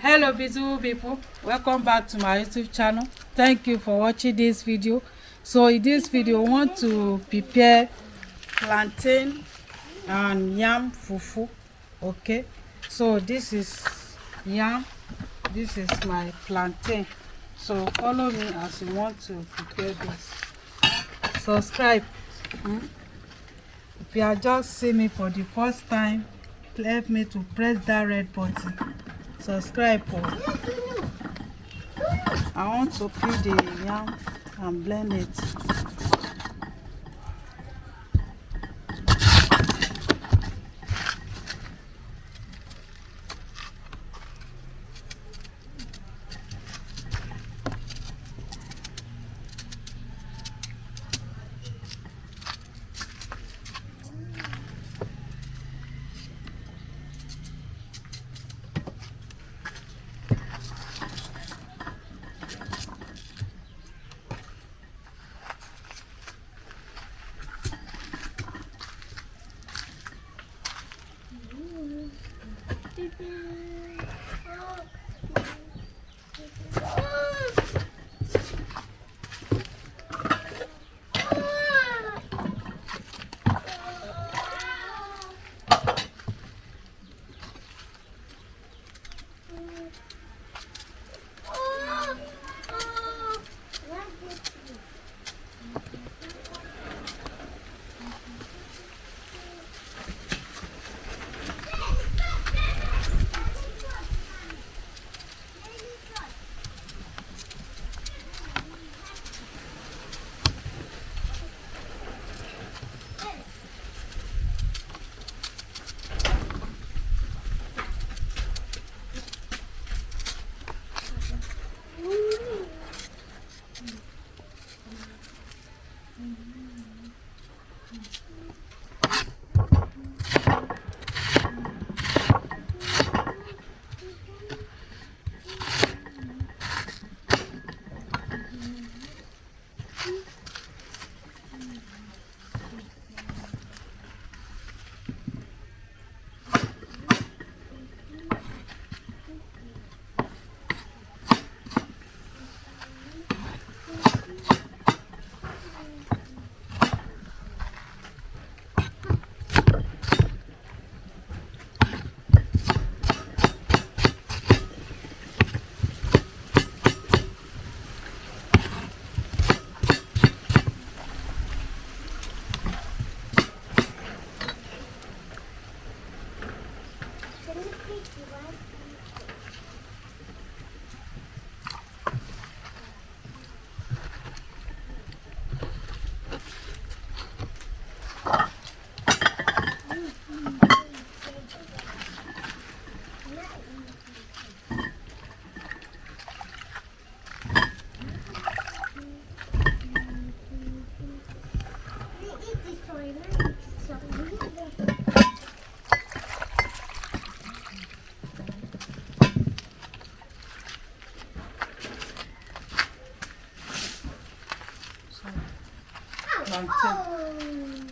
Hello beautiful people, welcome back to my YouTube channel. Thank you for watching this video. So in this video I want to prepare plantain and yam fufu. Okay, so this is yam, this is my plantain. So follow me as you want to prepare this. Subscribe. If you are just seeing me for the first time, help me to press that red button. Subscribe. I want to peel the yam and blend it. Plantain.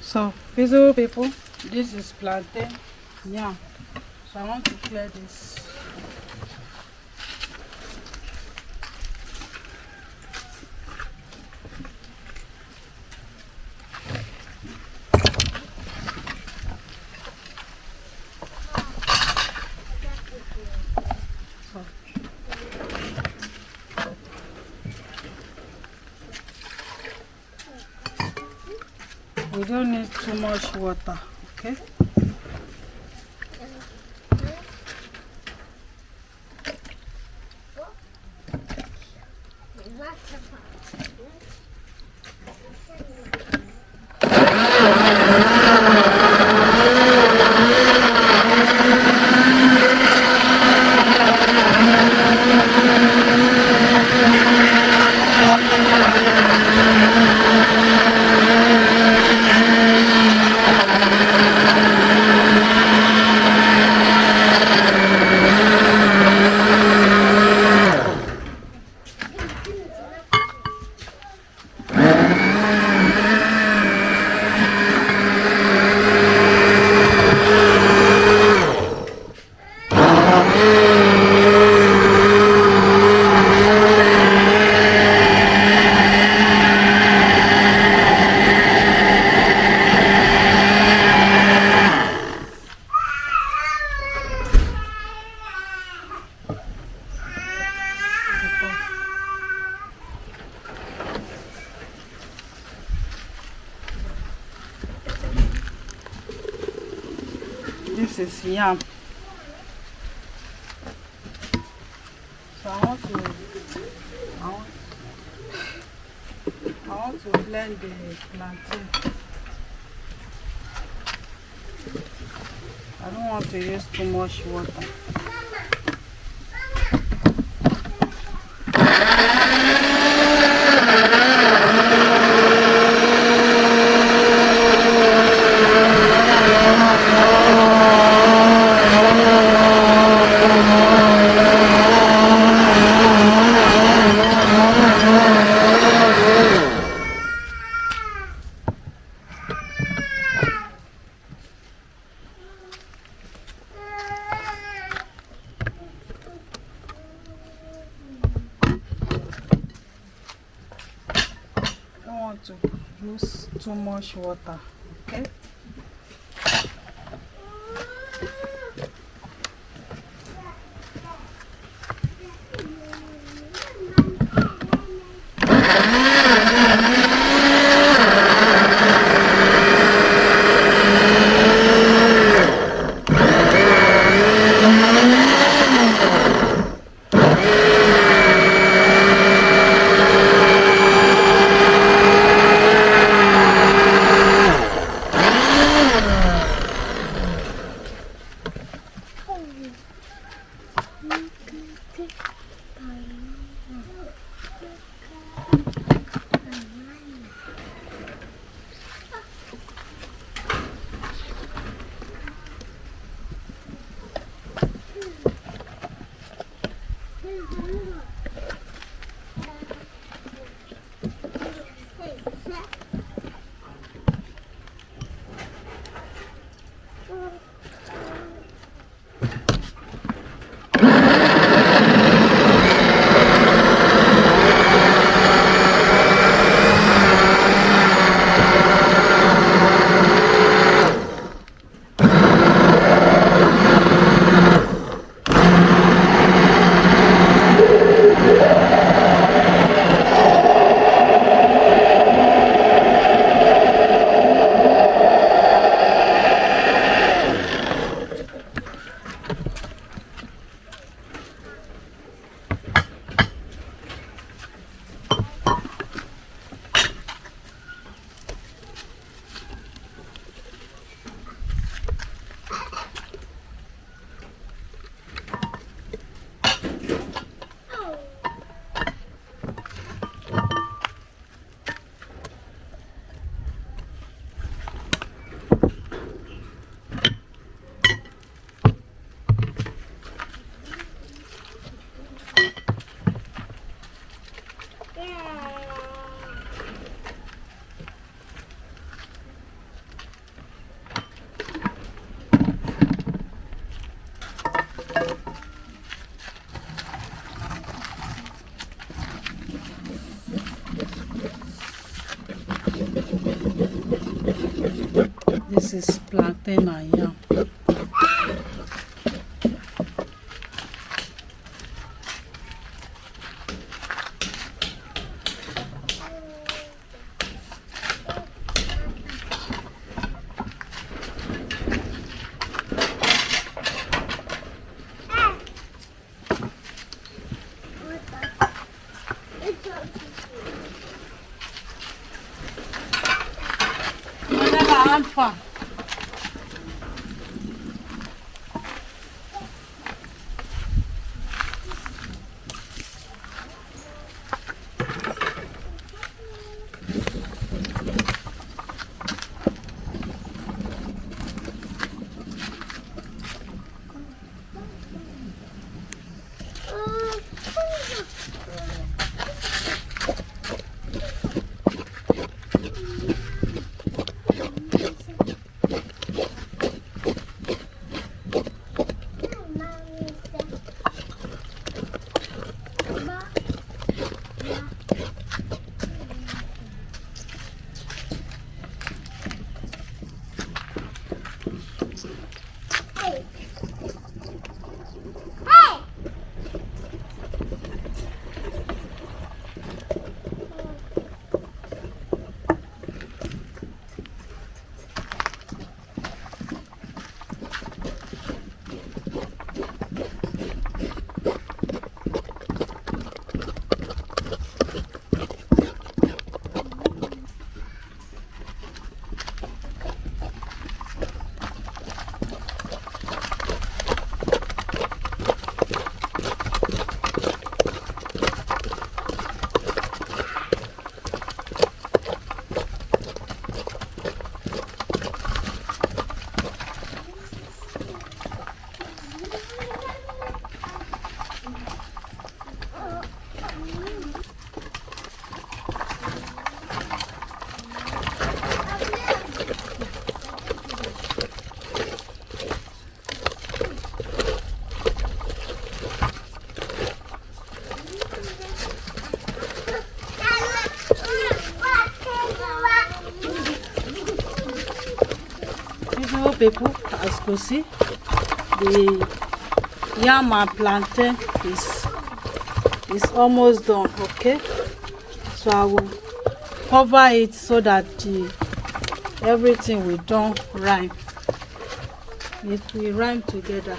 So beautiful people, this is plantain yam. So I want to clear this. We don't need too much water, okay? This is yam. So I want to blend the plantain. I don't want to use too much water. To use too much water, okay? This is plantain and yam. Alpha. people, as you can see, the yam and plantain is almost done. Okay, so I will cover it so that everything will done rhyme. It will rhyme together.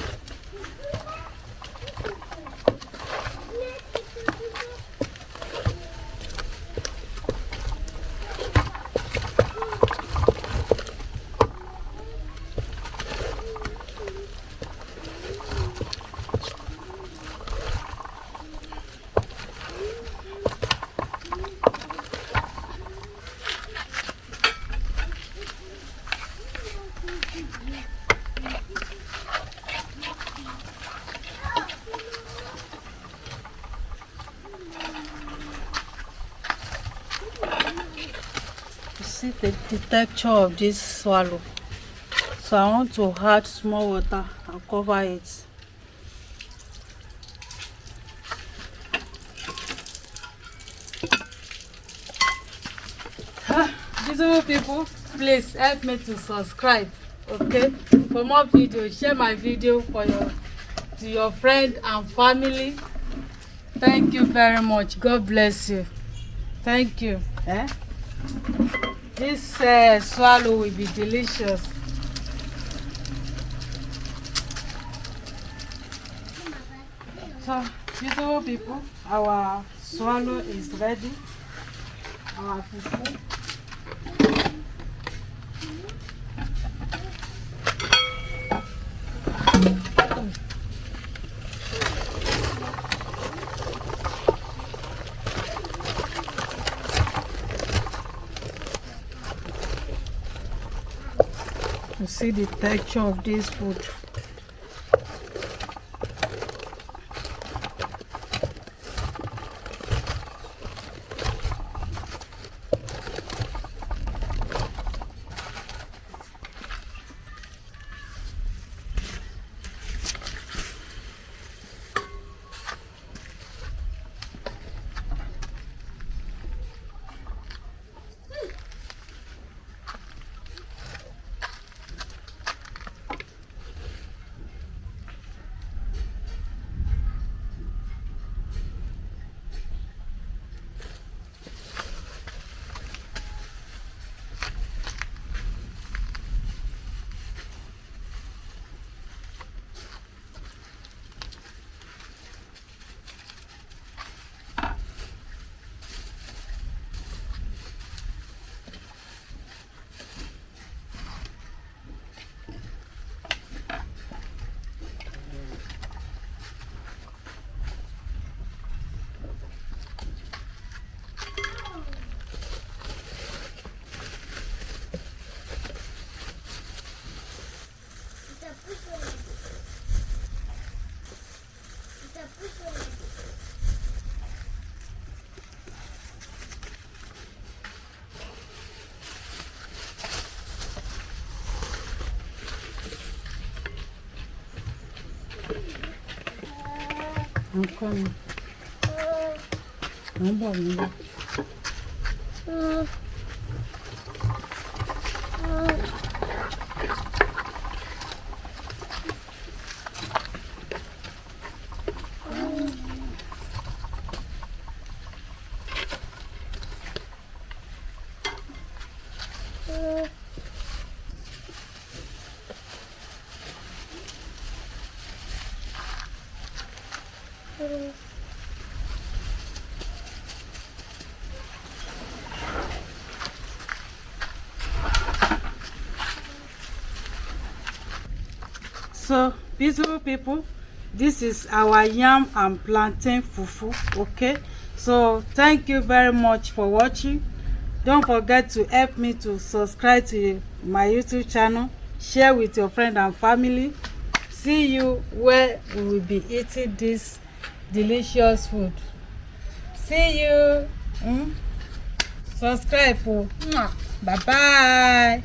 See the texture of this swallow, so I want to add small water and cover it. Beautiful people, please help me to subscribe, okay, for more videos. Share my video to your friend and family. Thank you very much. God bless you. Thank you. This swallow will be delicious. So, beautiful people, our swallow is ready. Our fufu. You see the texture of this food. I'm coming. I'm coming. So, beautiful people, this is our yam and plantain fufu. Okay, so thank you very much for watching. Don't forget to help me to subscribe to my YouTube channel, share with your friend and family. See you where we will be eating this delicious food. See you. Subscribe. Bye bye.